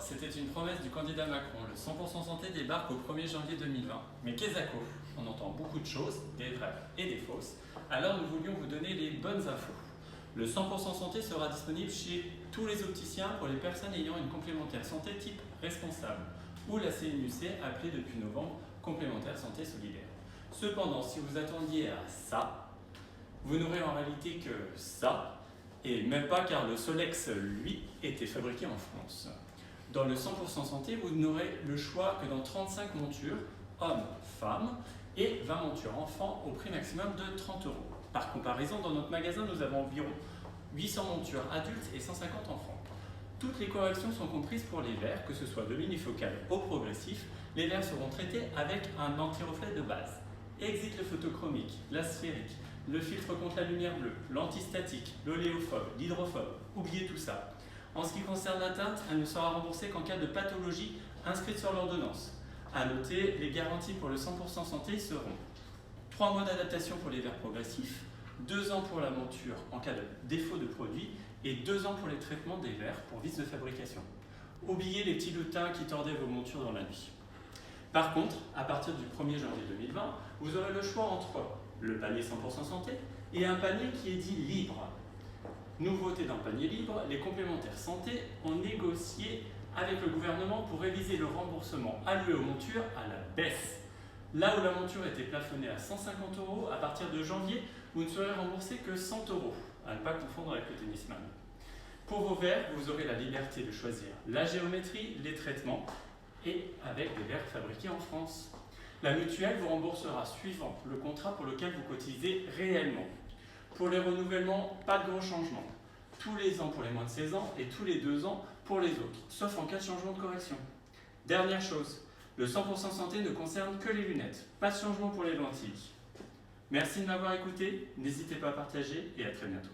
c'était une promesse du candidat Macron. Le 100% santé débarque au 1er janvier 2020. Mais qu'est-ce à quoi? On entend beaucoup de choses, des vraies et des fausses. Alors nous voulions vous donner les bonnes infos. Le 100% santé sera disponible chez tous les opticiens pour les personnes ayant une complémentaire santé type responsable ou la CNUC appelée depuis novembre complémentaire santé solidaire. Cependant, si vous attendiez à ça, vous n'aurez en réalité que ça, et même pas car le Solex, lui, était fabriqué en France. Dans le 100% santé, vous n'aurez le choix que dans 35 montures, hommes, femmes, et 20 montures enfants au prix maximum de 30 €. Par comparaison, dans notre magasin, nous avons environ 800 montures adultes et 150 enfants. Toutes les corrections sont comprises pour les verres, que ce soit de l'unifocal au progressif. Les verres seront traités avec un anti-reflet de base. Exit le photochromique, la sphérique, le filtre contre la lumière bleue, l'antistatique, l'oléophobe, l'hydrophobe. Oubliez tout ça. En ce qui concerne la teinte, elle ne sera remboursée qu'en cas de pathologie inscrite sur l'ordonnance. À noter, les garanties pour le 100% santé seront 3 mois d'adaptation pour les verres progressifs, 2 ans pour la monture en cas de défaut de produit et 2 ans pour les traitements des verres pour vices de fabrication. Oubliez les petits lutins qui tordaient vos montures dans la nuit. Par contre, à partir du 1er janvier 2020, vous aurez le choix entre le panier 100% santé et un panier qui est dit libre. Nouveauté dans le panier libre, les complémentaires santé ont négocié avec le gouvernement pour réviser le remboursement alloué aux montures à la baisse. Là où la monture était plafonnée à 150 €, à partir de janvier, vous ne serez remboursé que 100 €, à ne pas confondre avec le tennisman. Pour vos verres, vous aurez la liberté de choisir la géométrie, les traitements, et avec des verres fabriqués en France. La mutuelle vous remboursera suivant le contrat pour lequel vous cotisez réellement. Pour les renouvellements, pas de gros changements. Tous les ans pour les moins de 16 ans et tous les 2 ans pour les autres, sauf en cas de changement de correction. Dernière chose, le 100% santé ne concerne que les lunettes, pas de changement pour les lentilles. Merci de m'avoir écouté, n'hésitez pas à partager et à très bientôt.